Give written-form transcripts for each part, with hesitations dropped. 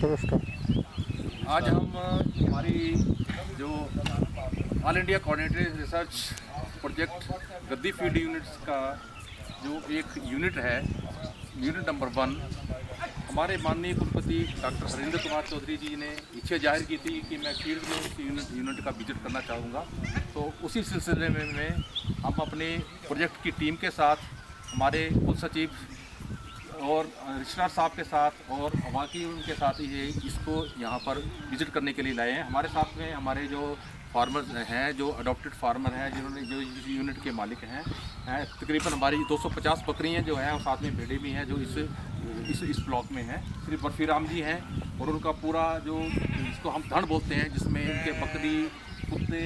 आज हम हमारी जो all India coordinated research project गद्दी फील्ड यूनिट्स का जो एक यूनिट है, यूनिट नंबर 1, हमारे माननीय कुलपति डॉक्टर हरिंदर कुमार चौधरी जी ने इच्छा जाहिर की थी कि मैं फील्ड में उस यूनिट का विजिट करना चाहूँगा। तो उसी सिलसिले में हम अपने प्रोजेक्ट की टीम के साथ, हमारे कुल सचिव और रजिस्ट्रार साहब के साथ और बाकी उनके साथ ये इसको यहाँ पर विज़िट करने के लिए लाए हैं। हमारे साथ में हमारे जो फार्मर्स हैं, जो अडॉप्टेड फार्मर हैं, जिन्होंने जो इस यूनिट के मालिक हैं, तकरीबन हमारी 250 बकरियाँ जो हैं और साथ में भेड़ें भी हैं जो इस ब्लॉक में हैं। श्री बर्फीराम जी हैं और उनका पूरा जो इसको हम धन बोलते हैं, जिसमें इनके बकरी, कुत्ते,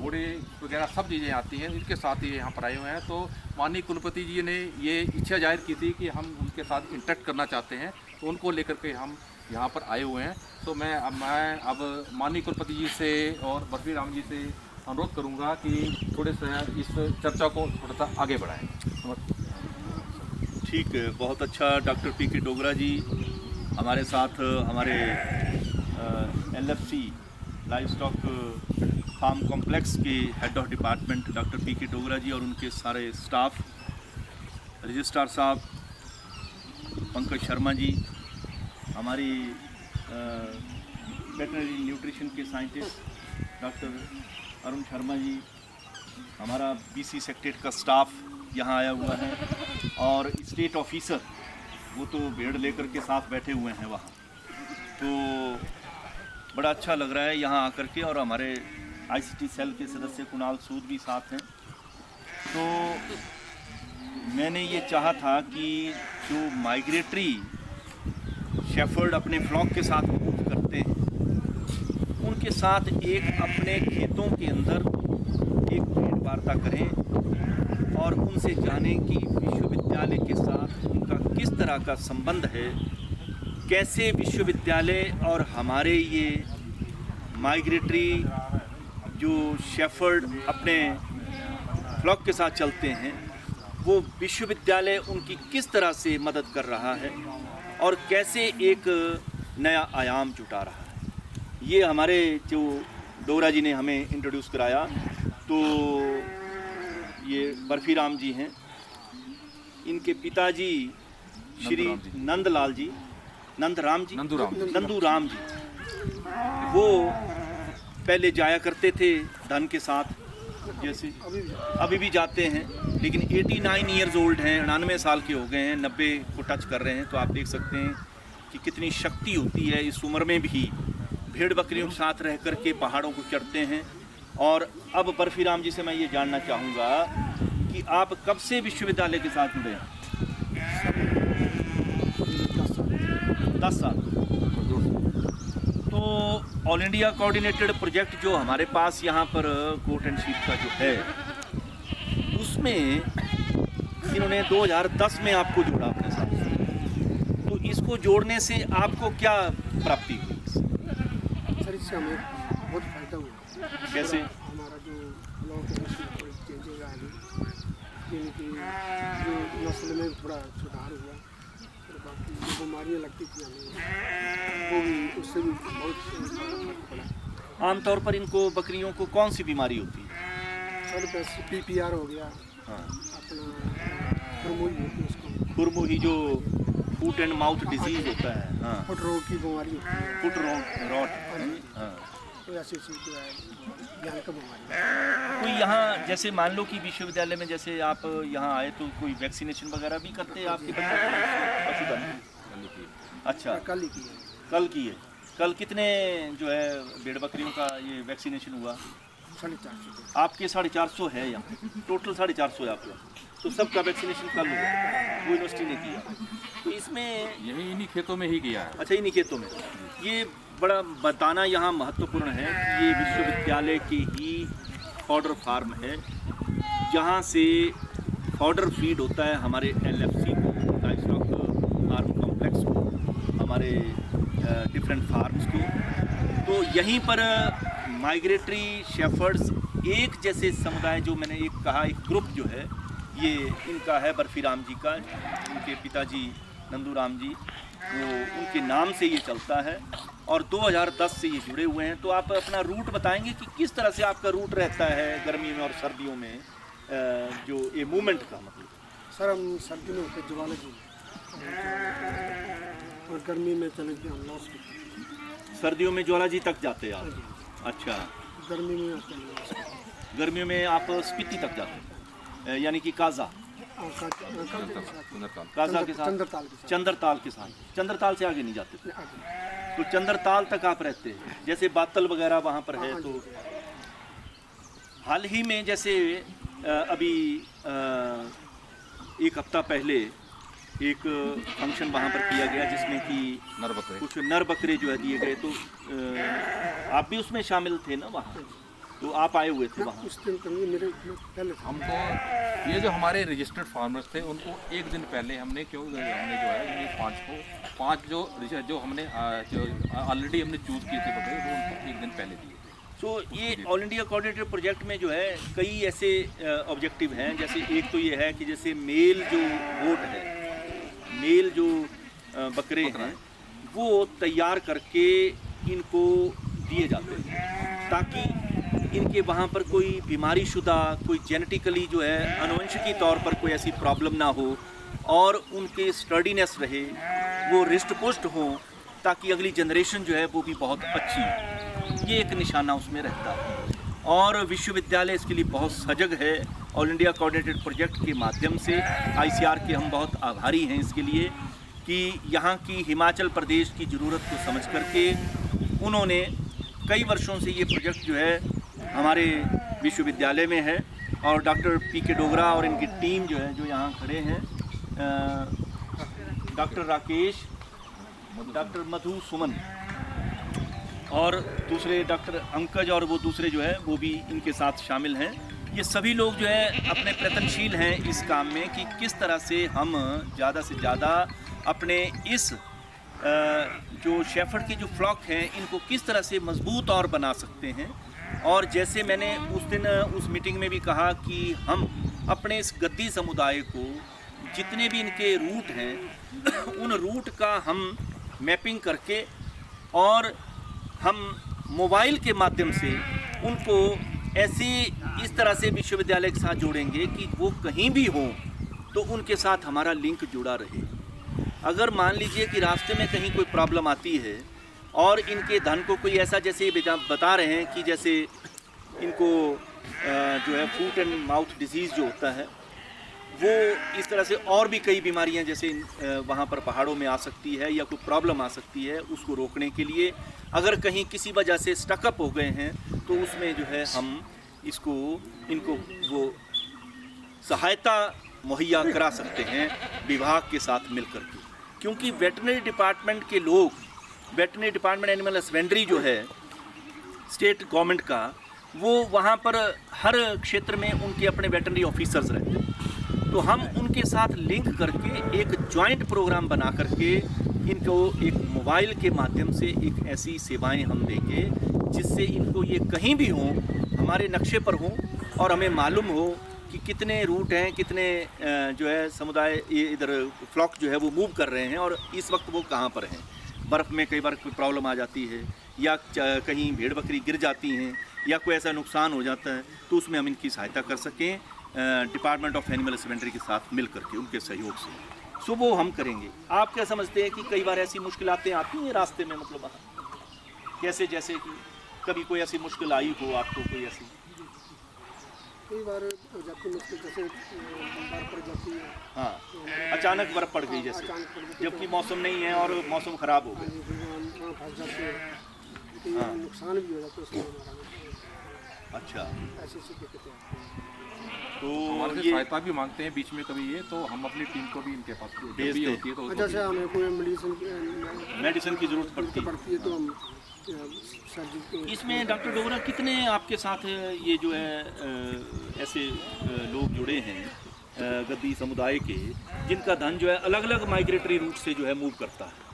घोड़े वगैरह सब चीज़ें आती हैं, इनके साथ ये यहाँ पर आए हुए हैं। तो माननीय कुलपति जी ने ये इच्छा जाहिर की थी कि हम उनके साथ इंटरेक्ट करना चाहते हैं, तो उनको लेकर के हम यहाँ पर आए हुए हैं। तो मैं अब माननीय कुलपति जी से और बर्फीराम जी से अनुरोध करूँगा कि थोड़े से इस चर्चा को थोड़ा सा आगे बढ़ाएँ। ठीक है, बहुत अच्छा। डॉक्टर पी के डोगरा जी हमारे साथ, हमारे LFC livestock farm complex के head of department doctor P K Dogra जी और उनके सारे स्टाफ, रजिस्ट्रार साहब पंकज शर्मा जी, हमारी वेटनरी न्यूट्रिशन के साइंटिस्ट डॉक्टर अरुण शर्मा जी, हमारा BC सेक्रेटरीट का स्टाफ यहाँ आया हुआ है और स्टेट ऑफिसर वो तो भेड़ लेकर के साथ बैठे हुए हैं वहाँ। तो बड़ा अच्छा लग रहा है यहाँ आकर के। और हमारे ICT सेल के सदस्य कुणाल सूद भी साथ हैं। तो मैंने ये चाहा था कि जो माइग्रेटरी शेफर्ड अपने फ्लॉक के साथ मूव करते हैं, उनके साथ एक अपने खेतों के अंदर एक भेंट वार्ता करें और उनसे जानें कि विश्वविद्यालय के साथ उनका किस तरह का संबंध है, कैसे विश्वविद्यालय और हमारे ये माइग्रेटरी जो शेफर्ड अपने फ्लॉक के साथ चलते हैं, वो विश्वविद्यालय उनकी किस तरह से मदद कर रहा है और कैसे एक नया आयाम जुटा रहा है। ये हमारे जो डोगरा जी ने हमें इंट्रोड्यूस कराया। तो ये बर्फीराम जी हैं, इनके पिताजी श्री नंदूराम जी, वो पहले जाया करते थे धन के साथ, जैसे अभी भी जाते हैं, लेकिन 89 ईयर्स ओल्ड हैं, 99 साल के हो गए हैं, 90 को टच कर रहे हैं। तो आप देख सकते हैं कि कितनी शक्ति होती है इस उम्र में भी भेड़ बकरियों के साथ रह कर के पहाड़ों को चढ़ते हैं। और अब बर्फीराम जी से मैं ये जानना चाहूँगा कि आप कब से विश्वविद्यालय के साथ जुड़े हैं? 10 साल। तो ऑल इंडिया कोऑर्डिनेटेड प्रोजेक्ट जो हमारे पास यहाँ पर कोट एंड शीट का जो है, उसमें इन्होंने 2010 में आपको जोड़ा अपने साथ। तो इसको जोड़ने से आपको क्या प्राप्ति हुई? सर, इससे हमें बहुत फायदा हुआ। कैसे? हमारा जो ब्लॉक है उसमें थोड़ी चेंजेज आ गई, जिनकी जो नस्ल में थोड़ा सुधार हुआ और बाकी जो बीमारियाँ लगती थी हमें, वो भी उससे भी बहुत फर्क पड़ा। आमतौर पर इनको बकरियों को कौन सी बीमारी होती है? सर, पैसे PPR हो गया, हाँ, अपना खुरमुई होती है, उसको खुरमुही जो फुट एंड माउथ डिजीज होता है, हाँ, फुट रोग की बीमारी होती है, फुट रॉट, हाँ। तो ऐसी चीज़ जो है ज्ञान का बीमारी। कोई यहाँ जैसे मान लो कि विश्वविद्यालय में जैसे आप यहाँ आए तो कोई वैक्सीनेशन वगैरह भी करते हैं आपके बच्चों? अच्छा, कल ही की है। कल की है। कल कितने जो है भेड़ बकरियों का ये वैक्सीनेशन हुआ? 450। आपके 450 है यहाँ, टोटल 450 है आपका। तो सबका वैक्सीनेशन कल हुआ, वो यूनिवर्सिटी ने किया। तो इसमें यही इन्हीं खेतों में ही किया है। अच्छा, इन्हीं खेतों में। ये बड़ा बताना यहाँ महत्वपूर्ण है कि ये विश्वविद्यालय की ही फॉडर फार्म है, जहाँ से फॉडर फीड होता है हमारे LFC को, लाइव स्टॉक फार्म कॉम्प्लेक्स को, हमारे डिफरेंट फार्म्स को। तो यहीं पर माइग्रेटरी शेफर्ड्स एक जैसे समुदाय, जो मैंने एक कहा, एक ग्रुप जो है, ये इनका है बर्फीराम जी का, इनके पिताजी नंदूराम जी, वो उनके नाम से ये चलता है और 2010 से ये जुड़े हुए हैं। तो आप अपना रूट बताएंगे कि किस तरह से आपका रूट रहता है गर्मी में और सर्दियों में, जो ये मूवमेंट का मतलब? सर हम सर्दी में होते ज्वाला जी और गर्मी में चले गए हम लॉस। सर्दियों में ज्वाला जी तक जाते हैं आप? अच्छा। गर्मी में आते हैं, गर्मियों में आप स्पीति तक जाते हैं, यानी कि काजा काजा के साथ, चंद्रताल के साथ। चंद्रताल से आगे नहीं जाते? तो चंद्रताल तक आप रहते हैं, जैसे बातल वगैरह वहाँ पर है। तो हाल ही में जैसे अभी एक हफ्ता पहले एक फंक्शन वहाँ पर किया गया जिसमें कि कुछ नर बकरे जो है दिए गए, तो आप भी उसमें शामिल थे ना वहाँ? तो आप आए हुए थे वहाँ? उस दिन मेरे पहले हमको ये जो हमारे रजिस्टर्ड फार्मर्स थे उनको एक दिन पहले हमने हमने जो है पाँच जो हमने जो ऑलरेडी हमने चूज़ किए थे बकरे, वो उनको एक दिन पहले दिए। तो ये ऑल इंडिया कोऑर्डिनेटेड प्रोजेक्ट में जो है कई ऐसे ऑब्जेक्टिव हैं। जैसे एक तो ये है कि जैसे मेल जो वोट है, मेल जो बकरे हैं वो तैयार करके इनको दिए जाते हैं ताकि इनके वहाँ पर कोई बीमारी शुदा, कोई जेनेटिकली जो है अनुवंशिकी तौर पर कोई ऐसी प्रॉब्लम ना हो और उनके स्टर्डीनेस रहे, वो रिस्ट पुष्ट हों, ताकि अगली जनरेशन जो है वो भी बहुत अच्छी हो। ये एक निशाना उसमें रहता है और विश्वविद्यालय इसके लिए बहुत सजग है। ऑल इंडिया कोऑर्डिनेटेड प्रोजेक्ट के माध्यम से ICR के हम बहुत आभारी हैं इसके लिए कि यहाँ की हिमाचल प्रदेश की ज़रूरत को समझ करके उन्होंने कई वर्षों से ये प्रोजेक्ट जो है हमारे विश्वविद्यालय में है। और डॉक्टर PK डोगरा और इनकी टीम जो है, जो यहाँ खड़े हैं, डॉक्टर राकेश, डॉक्टर मधु सुमन और दूसरे डॉक्टर अंकज और वो दूसरे जो है वो भी इनके साथ शामिल हैं। ये सभी लोग जो है अपने प्रयत्नशील हैं इस काम में कि किस तरह से हम ज़्यादा से ज़्यादा अपने इस जो शेफर्ड के जो फ्लॉक हैं इनको किस तरह से मजबूत और बना सकते हैं। और जैसे मैंने उस दिन उस मीटिंग में भी कहा कि हम अपने इस गद्दी समुदाय को जितने भी इनके रूट हैं उन रूट का हम मैपिंग करके और हम मोबाइल के माध्यम से उनको ऐसे इस तरह से विश्वविद्यालय के साथ जोड़ेंगे कि वो कहीं भी हों तो उनके साथ हमारा लिंक जुड़ा रहे। अगर मान लीजिए कि रास्ते में कहीं कोई प्रॉब्लम आती है और इनके धन को कोई ऐसा, जैसे बता रहे हैं कि जैसे इनको जो है फूट एंड माउथ डिजीज़ जो होता है वो इस तरह से और भी कई बीमारियां जैसे वहाँ पर पहाड़ों में आ सकती है या कोई प्रॉब्लम आ सकती है, उसको रोकने के लिए अगर कहीं किसी वजह से स्टकअप हो गए हैं तो उसमें जो है हम इनको वो सहायता मुहैया करा सकते हैं विभाग के साथ मिल कर के। क्योंकि वेटरनरी डिपार्टमेंट के लोग, वेटरनरी डिपार्टमेंट एनिमल हस्बेंड्री जो है स्टेट गवर्नमेंट का, वो वहाँ पर हर क्षेत्र में उनके अपने वेटरनरी ऑफिसर्स रहते हैं। तो हम उनके साथ लिंक करके एक जॉइंट प्रोग्राम बना करके इनको एक मोबाइल के माध्यम से एक ऐसी सेवाएं हम देंगे जिससे इनको ये कहीं भी हों हमारे नक्शे पर हों और हमें मालूम हो कि कितने रूट हैं, कितने जो है समुदाय ये इधर फ्लॉक जो है वो मूव कर रहे हैं और इस वक्त वो कहाँ पर हैं। बर्फ़ में कई बार कोई प्रॉब्लम आ जाती है या कहीं भेड़ बकरी गिर जाती हैं या कोई ऐसा नुकसान हो जाता है तो उसमें हम इनकी सहायता कर सकें डिपार्टमेंट ऑफ एनिमल हस्बेंड्री के साथ मिल करके उनके सहयोग से। सो वो हम करेंगे। आप क्या समझते हैं कि कई बार ऐसी मुश्किलातें आती हैं रास्ते में, मतलब कैसे, जैसे कि कभी कोई ऐसी मुश्किल आई हो आपको, कोई ऐसी? कई बार हो जाती है मुश्किल, जैसे बर्फ पड़ जाती है। हाँ, अचानक बर्फ़ पड़ गई जैसे, जबकि मौसम नहीं है और मौसम ख़राब हो गया, फंस जाते हैं, हाँ, नुकसान भी हो जाता है उसमें हमारा। अच्छा, ऐसी दिक्कतें आती हैं तो हमारे से ये सहायता भी मांगते हैं बीच में कभी ये, तो हम अपनी टीम को भी इनके पास भेज भी दें। होती है तो जैसे हमें कोई मेडिसिन की ज़रूरत पड़ती है तो हम सर्दी को। इसमें डॉक्टर डोगरा कितने आपके साथ ये जो है ऐसे लोग जुड़े हैं गद्दी समुदाय के जिनका धन जो है अलग अलग माइग्रेटरी रूट से जो है मूव करता है?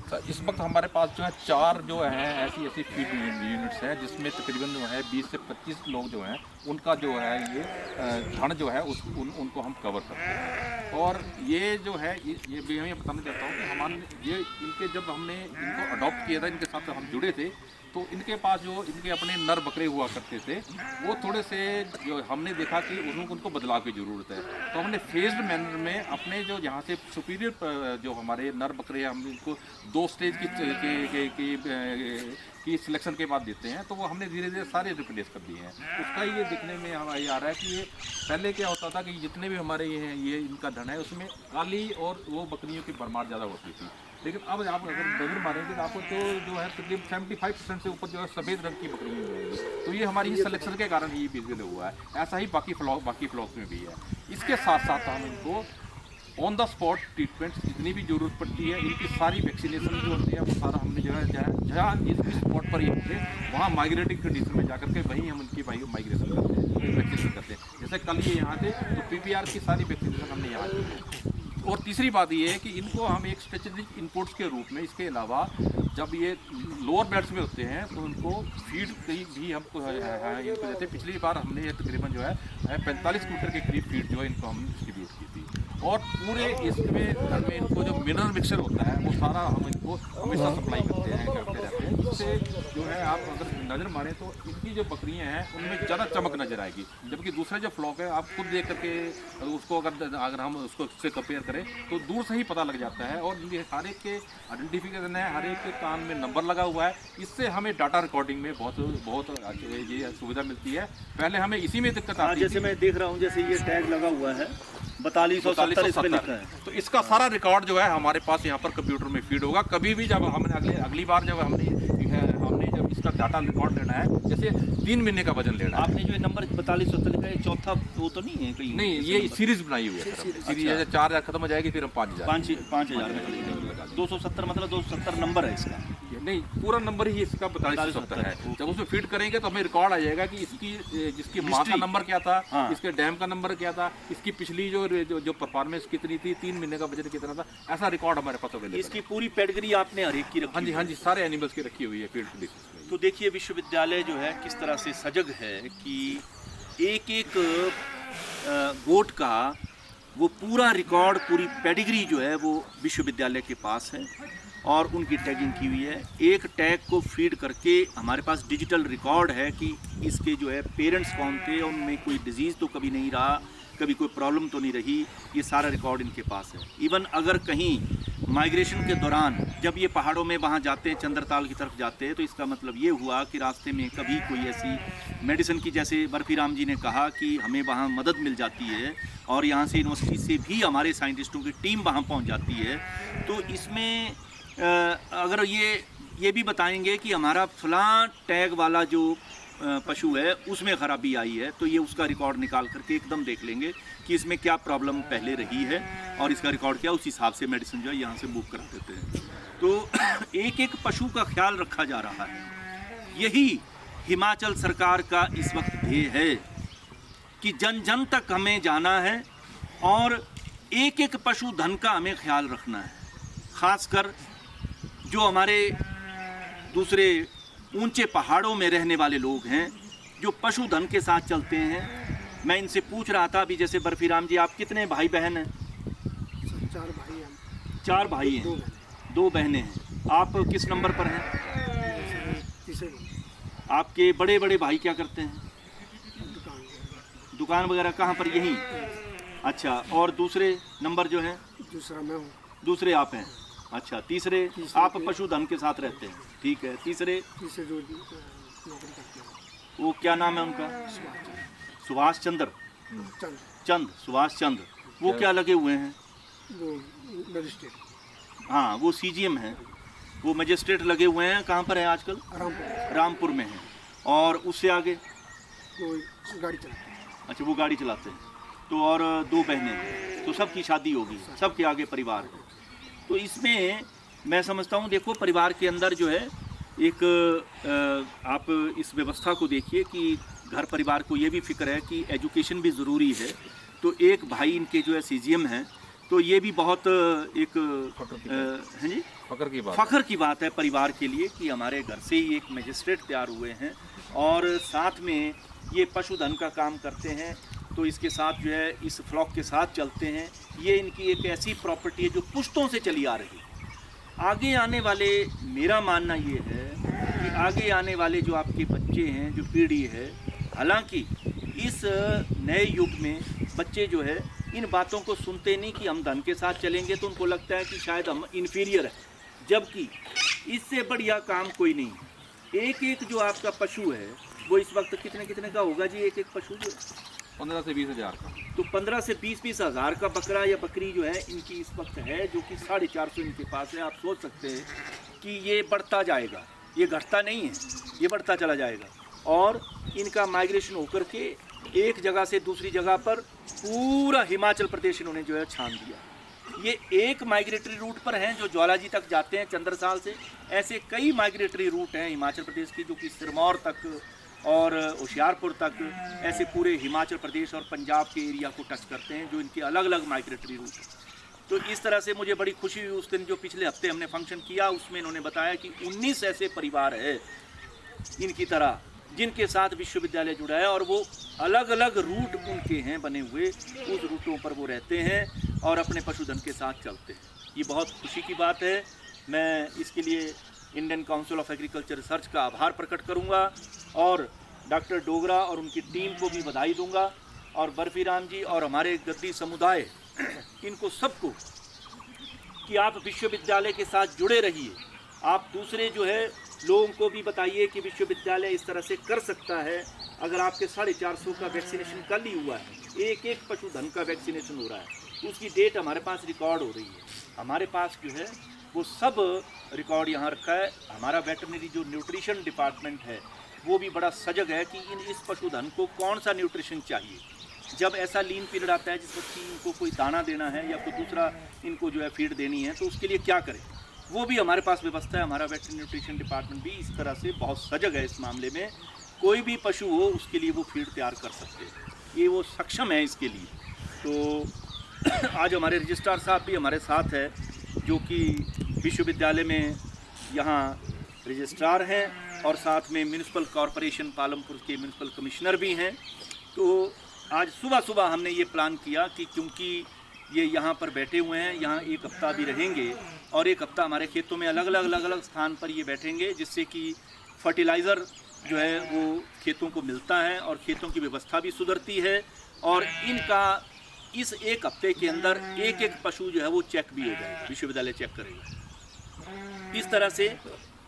सर इस वक्त हमारे पास जो है 4 जो हैं ऐसी फीड यूनिट्स हैं जिसमें तकरीबन जो है 20 से 25 लोग जो हैं उनका जो है ये धन जो है उनको हम कवर करते हैं। और ये जो है ये भी मैं बताना चाहता हूँ कि हमारे ये इनके जब हमने इनको अडॉप्ट किया था, इनके साथ हम जुड़े थे, तो इनके पास जो इनके अपने नर बकरे हुआ करते थे वो थोड़े से जो हमने देखा कि उनको बदलाव की ज़रूरत है। तो हमने फेज्ड मैनर में अपने जो यहाँ से सुपीरियर जो हमारे नर बकरे हैं हमने इनको 2 स्टेज की सिलेक्शन के बाद देते हैं, तो वो हमने धीरे धीरे सारे रिप्लेस कर दिए हैं। उसका ये दिखने में हमें ये आ रहा है कि ये पहले क्या होता था कि जितने भी हमारे ये इनका धन है उसमें काली और वो बकरियों की भरमार ज़्यादा होती थी, लेकिन अब आप अगर नजर मारेंगे तो आपको तो जो है तकरीबन 75% से ऊपर जो है सफ़ेद रंग की बकरी मिलेगी। तो ये हमारी सिलेक्शन के कारण ही विजिबल हुआ है। ऐसा ही बाकी फ्लॉक्स में भी है। इसके साथ साथ हम इनको ऑन द स्पॉट ट्रीटमेंट जितनी भी ज़रूरत पड़ती है, इनकी सारी वैक्सीनेशन जो होती है वो सारा हमने जो है जहाँ जिस स्पॉट पर ये होते हैं वहाँ माइग्रेटिंग कंडीशन में जाकर के वहीं हम इनकी माइग्रेशन करते हैं, वैक्सीनेशन करते हैं। जैसे कल ये यहाँ थे तो PPR की सारी वैक्सीनेशन हमने यहाँ की है। और तीसरी बात ये है कि इनको हम एक स्ट्रेटेजिक इनपुट्स के रूप में, इसके अलावा जब ये लोअर बेल्ट्स में होते हैं तो उनको फीड भी हमको इनको जैसे पिछली बार हमने तकरीबन जो है 45 क्विंटल के करीब फीड जो है इनको हमने डिस्ट्रीब्यूट की थी। और पूरे इसमें घर में इनको जो मिनरल मिक्सचर होता है वो सारा हम इनको हमेशा सप्लाई करते रहते हैं। इससे जो है आप अगर नज़र मारें तो इनकी जो बकरियां हैं उनमें ज़्यादा चमक नज़र आएगी, जबकि दूसरे जो फ्लॉक है आप खुद देख करके उसको अगर हम उसको उससे कंपेयर करें तो दूर से ही पता लग जाता है। और ये हर एक के आइडेंटिफिकेशन है, हर एक के कान में नंबर लगा हुआ है। इससे हमें डाटा रिकॉर्डिंग में बहुत ये सुविधा मिलती है। पहले हमें इसी में दिक्कत आती है। जैसे मैं देख रहा हूँ, जैसे ये टैग लगा हुआ है 4270 लिखा है, तो इसका सारा रिकॉर्ड जो है हमारे पास यहाँ पर कंप्यूटर में फीड होगा। कभी भी जब हमने अगली बार जब हमने जब इसका डाटा रिकॉर्ड लेना है, जैसे 3 महीने का वजन लेना है, आपने जो नंबर 4270 लिखा है चौथा वो तो नहीं है कहीं? नहीं, ये सीरीज बनाई हुई है सर। सीरीज जैसे 4000 खत्म हो जाएगी फिर हम 5000 लगा 270 मतलब 270 नंबर है इसका। नहीं, पूरा नंबर ही इसका 4270 है। जब उसमें फीड करेंगे तो हमें रिकॉर्ड आ जाएगा कि जिसकी माँ का नंबर क्या था, इसके डैम का नंबर क्या था, इसकी पिछली जो परफॉर्मेंस कितनी थी, 3 महीने का बजट कितना था, ऐसा रिकॉर्ड हमारे पास अवेलेबल है। इसकी पूरी पेडिग्री आपने हर एक की रखी? हाँ जी, सारे एनिमल्स की रखी हुई है फील्ड बेसिस में। तो देखिए विश्वविद्यालय जो है किस तरह से सजग है कि एक गोट का वो पूरा रिकॉर्ड, पूरी पेडिग्री जो है वो विश्वविद्यालय के पास है और उनकी टैगिंग की हुई है। एक टैग को फीड करके हमारे पास डिजिटल रिकॉर्ड है कि इसके जो है पेरेंट्स कौन थे, उनमें कोई डिजीज़ तो कभी नहीं रहा, कभी कोई प्रॉब्लम तो नहीं रही, ये सारा रिकॉर्ड इनके पास है। इवन अगर कहीं माइग्रेशन के दौरान जब ये पहाड़ों में वहाँ जाते हैं, चंद्रताल की तरफ जाते हैं, तो इसका मतलब ये हुआ कि रास्ते में कभी कोई ऐसी मेडिसिन की, जैसे बर्फी राम जी ने कहा कि हमें वहाँ मदद मिल जाती है और यहाँ से यूनिवर्सिटी से भी हमारे साइंटिस्टों की टीम वहाँ पहुँच जाती है। तो इसमें अगर ये भी बताएंगे कि हमारा फलां टैग वाला जो पशु है उसमें ख़राबी आई है, तो ये उसका रिकॉर्ड निकाल करके एकदम देख लेंगे कि इसमें क्या प्रॉब्लम पहले रही है और इसका रिकॉर्ड क्या, उस हिसाब से मेडिसिन जो है यहाँ से मूव करा देते हैं। तो एक एक पशु का ख्याल रखा जा रहा है। यही हिमाचल सरकार का इस वक्त ध्येय है कि जन जन तक हमें जाना है और एक एक पशु धन का हमें ख्याल रखना है। ख़ासकर जो हमारे दूसरे ऊंचे पहाड़ों में रहने वाले लोग हैं जो पशुधन के साथ चलते हैं। मैं इनसे पूछ रहा था अभी, जैसे बर्फी राम जी, आप कितने भाई बहन हैं? 4 भाई हैं। 4 भाई हैं, 2 बहनें हैं। आप किस नंबर पर हैं? तीसरे। आपके बड़े बड़े भाई क्या करते हैं? दुकान वगैरह कहाँ पर? यहीं। अच्छा, और दूसरे नंबर जो हैं? दूसरा मैं हूँ। दूसरे आप हैं। अच्छा, तीसरे आप पशुधन के साथ रहते हैं, ठीक है। तीसरे जो नौकरी करते हैं वो क्या नाम है उनका? सुभाष चंद्र चंद सुभाष चंद्र। वो क्या लगे हुए हैं? वो मजिस्ट्रेट। हाँ, वो CGM हैं, वो मजिस्ट्रेट लगे हुए हैं। कहाँ पर है आजकल? रामपुर में हैं। और उससे आगे वो गाड़ी चलाते हैं। अच्छा, वो गाड़ी चलाते हैं। तो और 2 बहनें हैं, तो सबकी शादी होगी, सबके आगे परिवार है। तो इसमें मैं समझता हूँ, देखो परिवार के अंदर जो है एक आप इस व्यवस्था को देखिए कि घर परिवार को ये भी फिक्र है कि एजुकेशन भी ज़रूरी है। तो एक भाई इनके जो है CGM हैं, तो ये भी बहुत एक हैं जी फ़ख्र की बात है परिवार के लिए कि हमारे घर से ही एक मजिस्ट्रेट तैयार हुए हैं और साथ में ये पशुधन का काम करते हैं। तो इसके साथ जो है इस फ्लॉक के साथ चलते हैं। ये इनकी एक ऐसी प्रॉपर्टी है जो पुश्तों से चली आ रही है। आगे आने वाले, मेरा मानना ये है कि आगे आने वाले जो आपके बच्चे हैं, जो पीढ़ी है, हालांकि इस नए युग में बच्चे जो है इन बातों को सुनते नहीं कि हम धन के साथ चलेंगे तो उनको लगता है कि शायद हम इन्फीरियर हैं, जबकि इससे बढ़िया काम कोई नहीं। एक एक जो आपका पशु है वो इस वक्त कितने का होगा जी? एक एक पशु जो 15 से 20 हज़ार का, तो 15 से 20 हज़ार का बकरा या बकरी जो है इनकी इस वक्त है, जो कि 450 इनके पास है। आप सोच सकते हैं कि ये बढ़ता जाएगा, ये घटता नहीं है, ये बढ़ता चला जाएगा। और इनका माइग्रेशन होकर के एक जगह से दूसरी जगह पर पूरा हिमाचल प्रदेश इन्होंने जो है छान दिया। ये एक माइग्रेटरी रूट पर हैं जो ज्वालाजी तक जाते हैं चंद्रसाल से। ऐसे कई माइग्रेटरी रूट हैं हिमाचल प्रदेश की जो कि सिरमौर तक और होशियारपुर तक, ऐसे पूरे हिमाचल प्रदेश और पंजाब के एरिया को टच करते हैं, जो इनके अलग अलग माइग्रेटरी रूट हैं। तो इस तरह से मुझे बड़ी खुशी हुई उस दिन जो पिछले हफ्ते हमने फंक्शन किया, उसमें इन्होंने बताया कि 19 ऐसे परिवार है इनकी तरह जिनके साथ विश्वविद्यालय जुड़ा है और वो अलग अलग रूट उनके हैं बने हुए, उस रूटों पर वो रहते हैं और अपने पशुधन के साथ चलते हैं। ये बहुत खुशी की बात है। मैं इसके लिए Indian council of agriculture research का आभार प्रकट करूंगा और डॉक्टर डोगरा और उनकी टीम को भी बधाई दूंगा, और बर्फी राम जी और हमारे गद्दी समुदाय, इनको सबको कि आप विश्वविद्यालय के साथ जुड़े रहिए। आप दूसरे जो है लोगों को भी बताइए कि विश्वविद्यालय इस तरह से कर सकता है। अगर आपके 450 का वैक्सीनेशन कल ही हुआ है, एक एक पशुधन का वैक्सीनेशन हो रहा है, उसकी डेट हमारे पास रिकॉर्ड हो रही है। हमारे पास जो है वो सब रिकॉर्ड यहाँ रखा है। हमारा वेटरनरी जो न्यूट्रिशन डिपार्टमेंट है वो भी बड़ा सजग है कि इस पशुधन को कौन सा न्यूट्रिशन चाहिए। जब ऐसा लीन पीरियड आता है जिस वक्त कि इनको कोई दाना देना है या कोई दूसरा इनको जो है फीड देनी है, तो उसके लिए क्या करें, वो भी हमारे पास व्यवस्था है। हमारा वेटरनरी न्यूट्रिशन डिपार्टमेंट भी इस तरह से बहुत सजग है इस मामले में। कोई भी पशु हो उसके लिए वो फीड तैयार कर सकते हैं, ये वो सक्षम है इसके लिए। तो आज हमारे रजिस्ट्रार साहब भी हमारे साथ है जो कि विश्वविद्यालय में यहाँ रजिस्ट्रार हैं और साथ में म्यूनिसिपल कॉरपोरेशन पालमपुर के म्यूनिसिपल कमिश्नर भी हैं। तो आज सुबह सुबह हमने ये प्लान किया कि क्योंकि ये यहाँ पर बैठे हुए हैं, यहाँ एक हफ्ता भी रहेंगे और एक हफ्ता हमारे खेतों में अलग अलग स्थान पर ये बैठेंगे, जिससे कि फर्टिलाइज़र जो है वो खेतों को मिलता है और खेतों की व्यवस्था भी सुधरती है। और इनका इस एक हफ्ते के अंदर एक एक पशु जो है वो चेक भी हो जाएगा, विश्वविद्यालय चेक करेगा। इस तरह से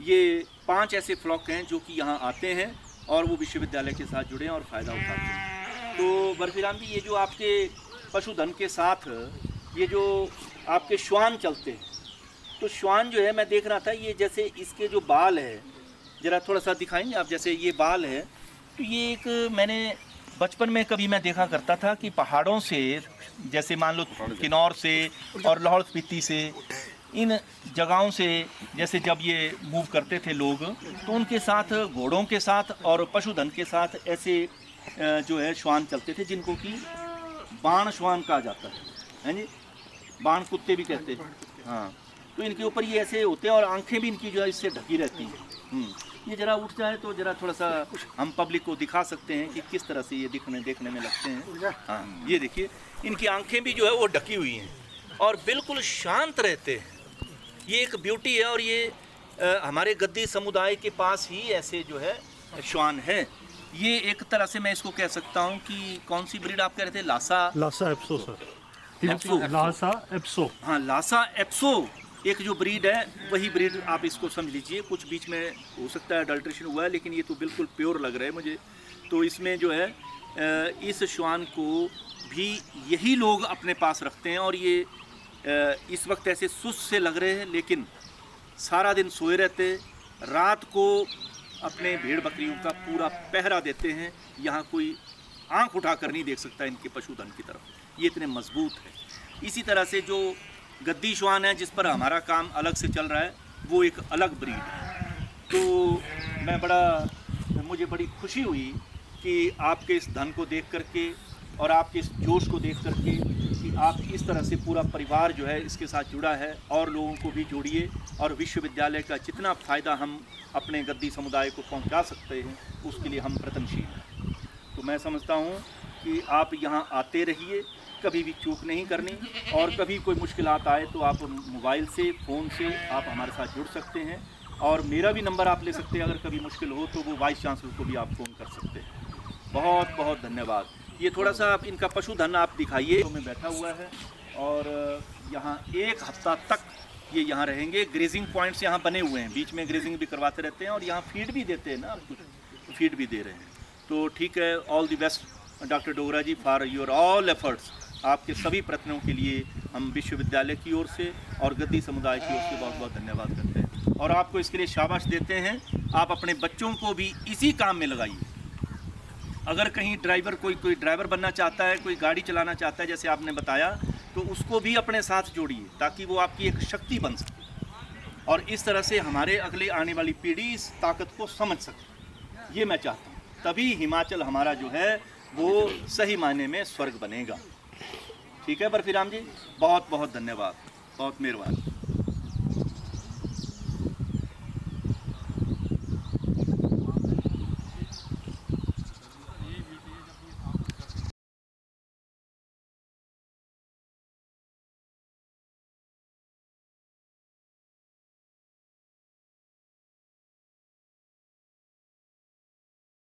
ये 5 ऐसे फ्लॉक हैं जो कि यहाँ आते हैं और वो विश्वविद्यालय के साथ जुड़े हैं और फ़ायदा उठाते हैं। तो बर्फीराम जी, ये जो आपके पशुधन के साथ ये जो आपके श्वान चलते हैं, तो श्वान जो है मैं देख रहा था, ये जैसे इसके जो बाल है, ज़रा थोड़ा सा दिखाएंगे आप। जैसे ये बाल है, तो ये एक मैंने बचपन में कभी मैं देखा करता था कि पहाड़ों से, जैसे मान लो किन्नौर से और लाहौल स्पीति से, इन जगहों से जैसे जब ये मूव करते थे लोग, तो उनके साथ घोड़ों के साथ और पशुधन के साथ ऐसे जो है श्वान चलते थे, जिनको कि बाण श्वान कहा जाता है जी, बाण कुत्ते भी कहते हैं। हाँ, तो इनके ऊपर ये ऐसे होते हैं और आंखें भी इनकी जो है इससे ढकी रहती हैं। ये ज़रा उठ जाए तो ज़रा थोड़ा सा हम पब्लिक को दिखा सकते हैं कि किस तरह से ये देखने में लगते हैं। हाँ, ये देखिए, इनकी आंखें भी जो है वो ढकी हुई हैं और बिल्कुल शांत रहते हैं। ये एक ब्यूटी है। और ये हमारे गद्दी समुदाय के पास ही ऐसे जो है श्वान है। ये एक तरह से मैं इसको कह सकता हूँ कि कौन सी ब्रीड आप कह रहे थे? Lhasa Apso sir. Lhasa Apso. हाँ, लासा एप्सो एक जो ब्रीड है वही ब्रीड आप इसको समझ लीजिए। कुछ बीच में हो सकता है अडल्ट्रेशन हुआ है, लेकिन ये तो बिल्कुल प्योर लग रहा है मुझे। तो इसमें जो है इस श्वान को भी यही लोग अपने पास रखते हैं और ये इस वक्त ऐसे सुस्त से लग रहे हैं, लेकिन सारा दिन सोए रहते, रात को अपने भेड़ बकरियों का पूरा पहरा देते हैं। यहाँ कोई आंख उठाकर नहीं देख सकता इनके पशुधन की तरफ, ये इतने मजबूत है। इसी तरह से जो गद्दी श्वान है जिस पर हमारा काम अलग से चल रहा है, वो एक अलग ब्रीड है। तो मुझे बड़ी खुशी हुई कि आपके इस धन को देख करके और आपके इस जोश को देख करके कि आप इस तरह से पूरा परिवार जो है इसके साथ जुड़ा है, और लोगों को भी जोड़िए और विश्वविद्यालय का जितना फ़ायदा हम अपने गद्दी समुदाय को पहुंचा सकते हैं उसके लिए हम प्रयत्नशील हैं। तो मैं समझता हूं कि आप यहां आते रहिए, कभी भी चूक नहीं करनी, और कभी कोई मुश्किलात आए तो आप मोबाइल से, फ़ोन से आप हमारे साथ जुड़ सकते हैं, और मेरा भी नंबर आप ले सकते हैं। अगर कभी मुश्किल हो तो वो वाइस चांसलर को भी आप फ़ोन कर सकते हैं। बहुत बहुत धन्यवाद। ये थोड़ा सा आप इनका पशुधन आप दिखाइए। तो मैं बैठा हुआ है और यहाँ 1 हफ्ता तक ये यहाँ रहेंगे। ग्रेजिंग पॉइंट्स यहाँ बने हुए हैं, बीच में ग्रेजिंग भी करवाते रहते हैं, और यहाँ फीड भी देते हैं ना, कुछ फीड भी दे रहे हैं। तो ठीक है, all the best doctor Dogra ji for your all efforts. आपके सभी प्रयत्नों के लिए हम विश्वविद्यालय की ओर से और गद्दी समुदाय की ओर से बहुत बहुत धन्यवाद करते हैं, और आपको इसके लिए शाबाश देते हैं। आप अपने बच्चों को भी इसी काम में लगाइए। अगर कहीं ड्राइवर कोई ड्राइवर बनना चाहता है, कोई गाड़ी चलाना चाहता है जैसे आपने बताया, तो उसको भी अपने साथ जोड़िए ताकि वो आपकी एक शक्ति बन सके, और इस तरह से हमारे अगले आने वाली पीढ़ी इस ताकत को समझ सके। ये मैं चाहता हूँ, तभी हिमाचल हमारा जो है वो सही मायने में स्वर्ग बनेगा। ठीक है बर्फीराम जी, बहुत बहुत धन्यवाद, बहुत मेहरबानी।